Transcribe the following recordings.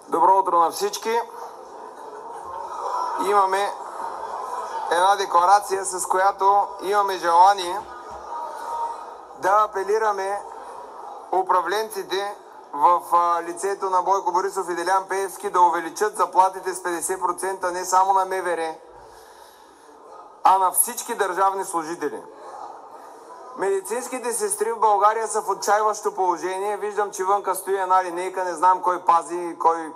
Добро утро на всички. Имаме една декларация, с която имаме желание да апелираме управленците в лицето на Бойко Борисов и Делян Пеевски да увеличат заплатите с 50% не само на МВР, а на всички държавни служители. Медицинските сестри в България са в отчайващо положение. Виждам, че вънка стои една линейка, не знам кой пази, кой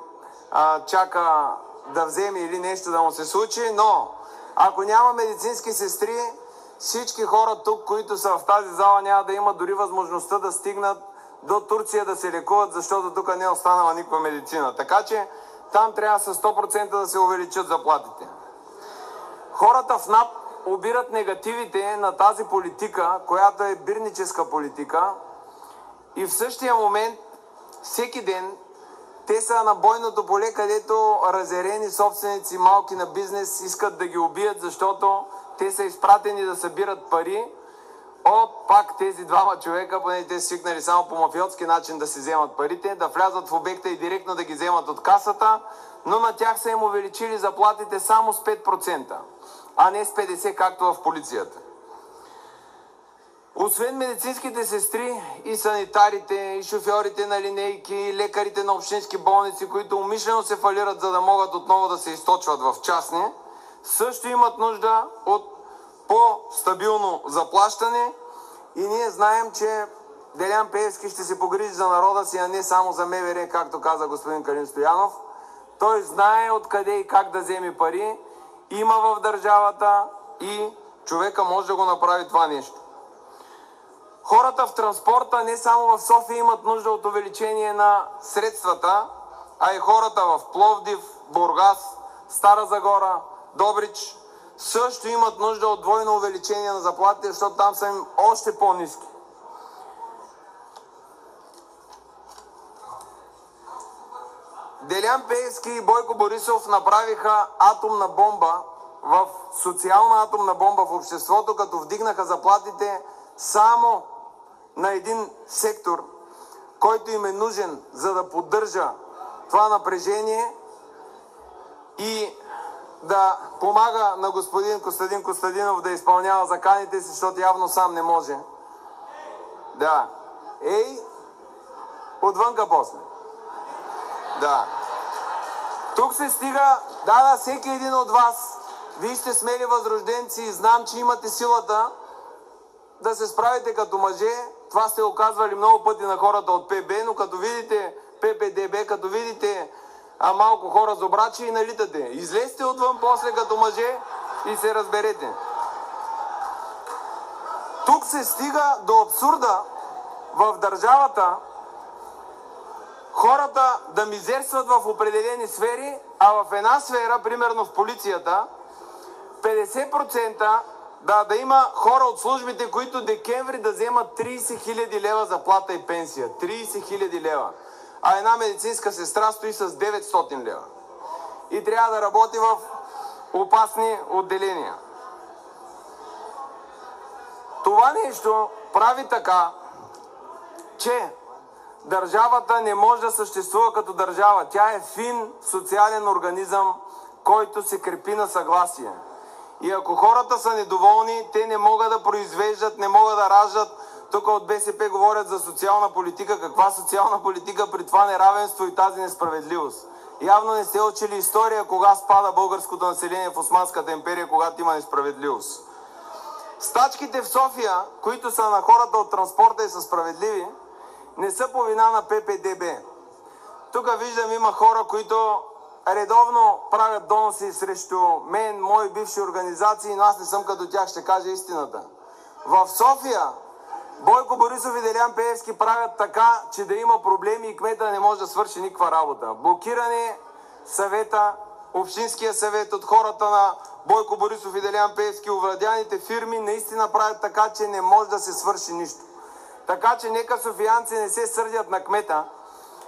чака да вземе или нещо да му се случи, но ако няма медицински сестри, всички хора тук, които са в тази зала, няма да имат дори възможността да стигнат до Турция да се лекуват, защото тук не е останала никаква медицина. Така че там трябва с 100% да се увеличат заплатите. Хората в НАП обират негативите на тази политика, която е бирническа политика, и в същия момент всеки ден те са на бойното поле, където разярени собственици малки на бизнес искат да ги убият, защото те са изпратени да събират пари от пак тези двама човека, поне те са свикнали само по мафиотски начин да си вземат парите, да влязат в обекта и директно да ги вземат от касата, но на тях са им увеличили заплатите само с 5%, а не с 50%, както в полицията. Освен медицинските сестри и санитарите, и шофьорите на линейки, и лекарите на общински болници, които умишлено се фалират, за да могат отново да се източват в частни, също имат нужда от по-стабилно заплащане, и ние знаем, че Делян Пеевски ще се погрижи за народа си, а не само за МВР, както каза господин Калин Стоянов. Той знае откъде и как да вземе пари, има в държавата и човека може да го направи това нещо. Хората в транспорта не само в София имат нужда от увеличение на средствата, а и хората в Пловдив, Бургас, Стара Загора, Добрич също имат нужда от двойно увеличение на заплатите, защото там са им още по-ниски. Делян Пеевски и Бойко Борисов направиха атомна бомба, социална атомна бомба в обществото, като вдигнаха заплатите само на един сектор, който им е нужен, за да поддържа това напрежение и да помага на господин Костадин Костадинов да изпълнява заканите си, защото явно сам не може. Да. Отвънка после. Да. Тук се стига, всеки един от вас, вие сте смели възрожденци и знам, че имате силата да се справите като мъже. Това сте го казвали много пъти на хората от ПБ, но като видите ППДБ, като видите малко хора зобрачи и налитате. Излезте отвън после като мъже и се разберете. Тук се стига до абсурда в държавата хората да мизерстват в определени сфери, а в една сфера, примерно в полицията, 50% да има хора от службите, които декември да вземат 30 000 лева заплата и пенсия. 30 000 лева. А една медицинска сестра стои с 900 лева. И трябва да работи в опасни отделения. Това нещо прави така, че държавата не може да съществува като държава. Тя е фин социален организъм, който се крепи на съгласие. И ако хората са недоволни, те не могат да произвеждат, не могат да раждат. Тук от БСП говорят за социална политика. Каква социална политика при това неравенство и тази несправедливост? Явно не сте учили история кога спада българското население в Османската империя, когато има несправедливост. Стачките в София, които са на хората от транспорта и са справедливи, не са по вина на ППДБ. Тук виждам, има хора, които редовно правят доноси срещу мен, мои бивши организации, но аз не съм като тях, ще кажа истината. В София Бойко Борисов и Делян Пеевски правят така, че да има проблеми и кмета не може да свърши никаква работа. Блокиране съвета, общинския съвет от хората на Бойко Борисов и Делян Пеевски, овладяните фирми наистина правят така, че не може да се свърши нищо. Така че нека софиянци не се сърдят на кмета.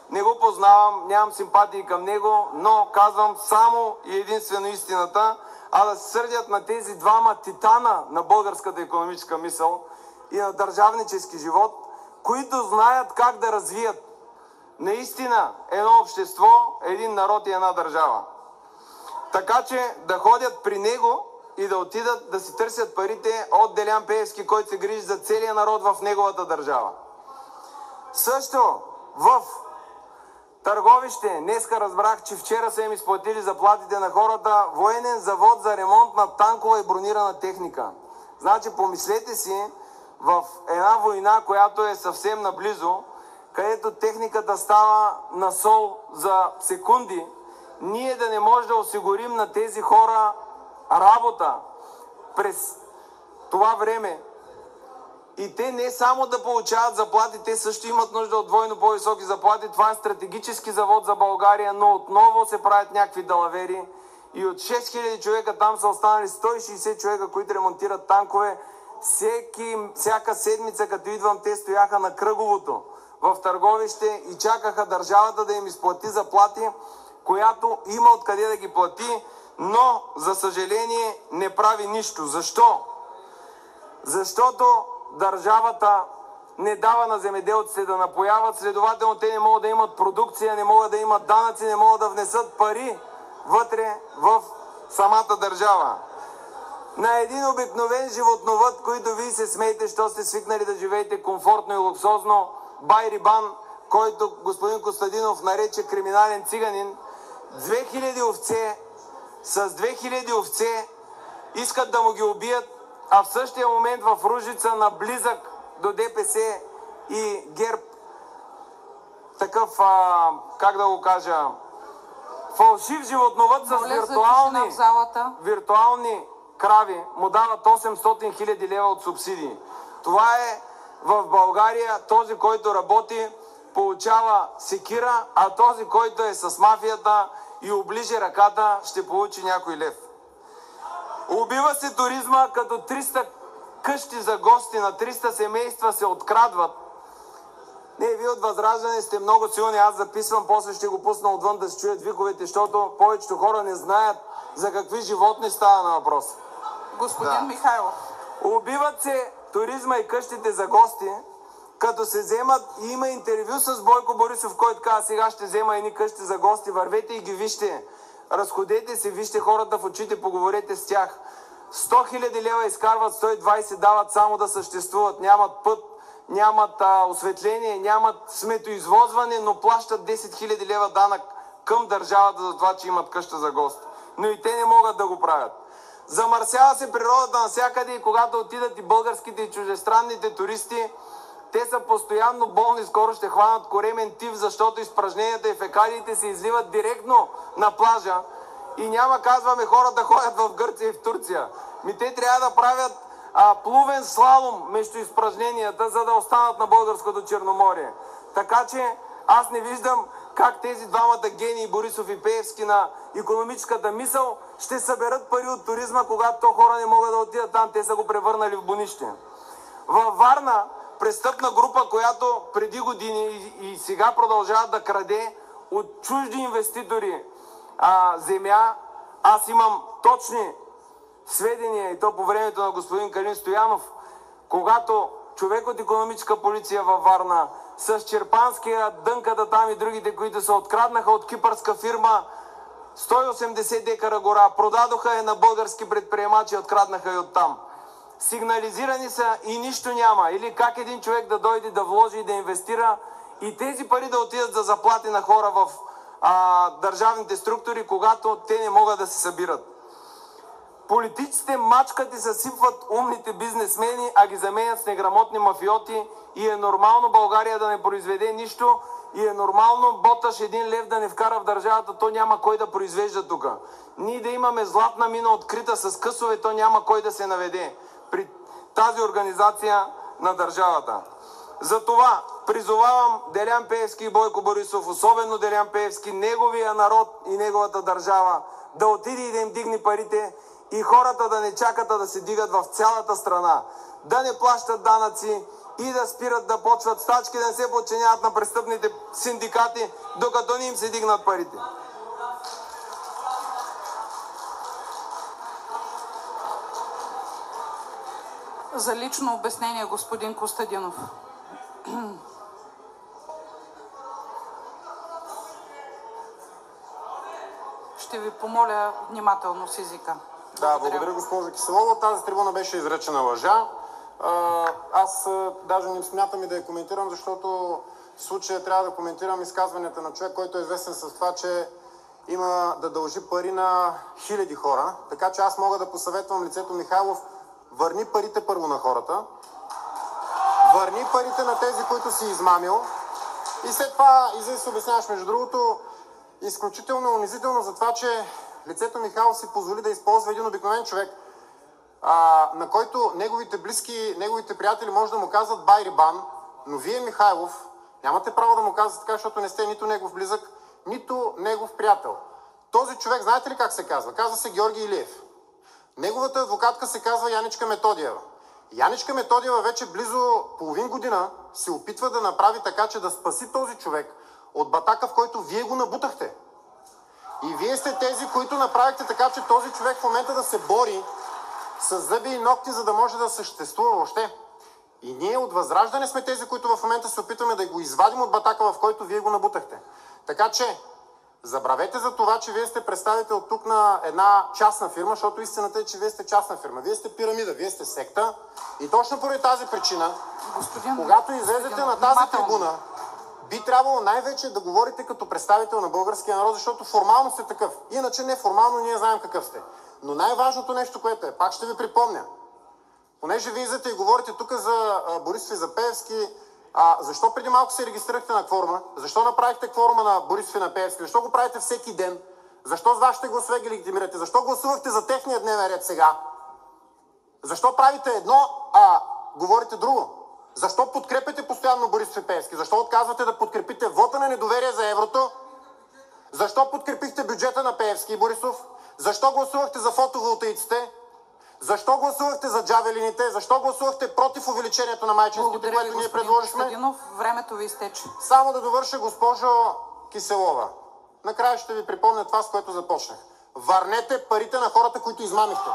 Не го познавам, нямам симпатии към него, но казвам само и единствено истината, а да се сърдят на тези двама титана на българската икономическа мисъл и на държавнически живот, които знаят как да развият наистина едно общество, един народ и една държава. Така че да ходят при него и да отидат да си търсят парите от Делян Пеевски, който се грижи за целия народ в неговата държава. Също в Търговище, днеска разбрах, че вчера са им изплатили заплатите на хората, военен завод за ремонт на танкова и бронирана техника. Значи помислете си, в една война, която е съвсем наблизо, където техниката става на сол за секунди, ние да не може да осигурим на тези хора работа през това време. И те не само да получават заплати, те също имат нужда от двойно по-високи заплати. Това е стратегически завод за България, но отново се правят някакви далавери. И от 6000 човека там са останали 160 човека, които ремонтират танкове. Всяка седмица, като идвам, те стояха на кръговото в Търговище и чакаха държавата да им изплати заплати, която има откъде да ги плати, но за съжаление не прави нищо. Защо? Защото държавата не дава на земеделците да напояват, следователно те не могат да имат продукция, не могат да имат данъци, не могат да внесат пари вътре в самата държава. На един обикновен животновъд, който вие се смеете, що сте свикнали да живеете комфортно и луксозно, Байрибан, който господин Костадинов нарече криминален циганин, 2000 овце, с 2000 овце искат да му ги убият, а в същия момент в Ружица, на близък до ДПС и ГЕРБ, такъв, как да го кажа, фалшив животновъд с виртуални крави му дават 800 000 лева от субсидии. Това е в България. Този, който работи, получава секира, а този, който е с мафията и оближи ръката, ще получи някой лев. Убива се туризма, като 300 къщи за гости на 300 семейства се открадват. Не, вие от ВЪЗРАЖДАНЕ сте много силни, аз записвам, после ще го пусна отвън да се чуят виковете, защото повечето хора не знаят за какви животни става на въпрос. Господин Михайлов. Убиват се туризма и къщите за гости, като се вземат, и има интервю с Бойко Борисов, който каза: сега ще взема едни къщи за гости, вървете и ги вижте, разходете се, вижте хората в очите, поговорете с тях. 100 000 лева изкарват, 120 дават само да съществуват, нямат път, нямат осветление, нямат сметоизвозване, но плащат 10 000 лева данък към държавата за това, че имат къща за гости. Но и те не могат да го правят. Замърсява се природата навсякъде и когато отидат и българските и чуждестранните туристи, те са постоянно болни, скоро ще хванат коремен тиф, защото изпражненията и фекалиите се изливат директно на плажа и няма, казваме, хората ходят в Гърция и в Турция. Те трябва да правят плувен слалом между изпражненията, за да останат на българското Черноморие. Така че аз не виждам как тези двамата гении, Борисов и Пеевски, на икономическата мисъл, ще съберат пари от туризма, когато хора не могат да отидат там. Те са го превърнали в бонище. Във Варна престъпна група, която преди години и сега продължава да краде от чужди инвеститори земя. Аз имам точни сведения, и то по времето на господин Калин Стоянов, когато човек от икономическа полиция във Варна с Черпанския, Дънката там и другите, които се откраднаха от кипърска фирма 180 декара гора, продадоха я на български предприемачи и откраднаха и оттам. Сигнализирани са и нищо няма. Или как един човек да дойде да вложи и да инвестира и тези пари да отидат за заплати на хора в държавните структури, когато те не могат да се събират. Политиците мачкат и съсипват умните бизнесмени, а ги заменят с неграмотни мафиоти и е нормално България да не произведе нищо и е нормално боташ 1 лев да не вкара в държавата, то няма кой да произвежда тук. Ние да имаме златна мина открита с късове, то няма кой да се наведе при тази организация на държавата. Затова призовавам Делян Пеевски и Бойко Борисов, особено Делян Пеевски, неговия народ и неговата държава, да отиде и да им дигне парите и хората да не чакат да се дигат в цялата страна, да не плащат данъци и да спират да почват стачки, да не се подчиняват на престъпните синдикати, докато не им се дигнат парите. За лично обяснение, господин Костадинов. Ще ви помоля внимателно с езика. Да, благодаря, госпожо Киселова. Тази трибуна беше изречена лъжа. Аз даже не смятам и да я коментирам, защото в случая трябва да коментирам изказванията на човек, който е известен с това, че има да дължи пари на хиляди хора. Така че аз мога да посъветвам лицето Михайлов: върни парите първо на хората, върни парите на тези, които си измамил, и след това излиза да се обясняваш. Между другото, изключително унизително за това, че лицето Михайлов си позволи да използва един обикновен човек, на който неговите близки, неговите приятели може да му казват Байрибан, но вие, Михайлов, нямате право да му казвате така, защото не сте нито негов близък, нито негов приятел. Този човек, знаете ли как се казва? Казва се Георги Илиев. Неговата адвокатка се казва Яничка Методиева. Яничка Методиева вече близо половин година се опитва да направи така, че да спаси този човек от батака, в който вие го набутахте. И вие сте тези, които направихте така, че този човек в момента да се бори с зъби и ногти, за да може да съществува въобще. И ние от ВЪЗРАЖДАНЕ сме тези, които в момента се опитваме да го извадим от батака, в който вие го набутахте. Така че забравете за това, че вие сте представител тук на една частна фирма, защото истината е, че вие сте частна фирма. Вие сте пирамида, вие сте секта. И точно поради тази причина, когато излезете на тази трибуна, би трябвало най-вече да говорите като представител на българския народ, защото формално сте такъв. Иначе неформално ние знаем какъв сте. Но най-важното нещо, което е, пак ще ви припомня, понеже вие излизате и говорите тук за Борисов и за Пеевски, защо преди малко се регистрирахте на кворума? Защо направихте кворума на Борисов и на Пеевски? Защо го правите всеки ден? Защо с вашите гласове ги легитимирате? Защо гласувахте за техния дневен ред сега? Защо правите едно, говорите друго? Защо подкрепяте постоянно Борисов и Пеевски? Защо отказвате да подкрепите вота на недоверие за еврото? Защо подкрепихте бюджета на Пеевски и Борисов? Защо гласувахте за фотоволтаиците? Защо гласувахте за джавелините? Защо гласувахте против увеличението на майчинското, което ние предложихме? Костадинов, времето ви изтече. Само да довърша, госпожо Киселова. Накрая ще ви припомня това, с което започнах. Върнете парите на хората, които измамихте.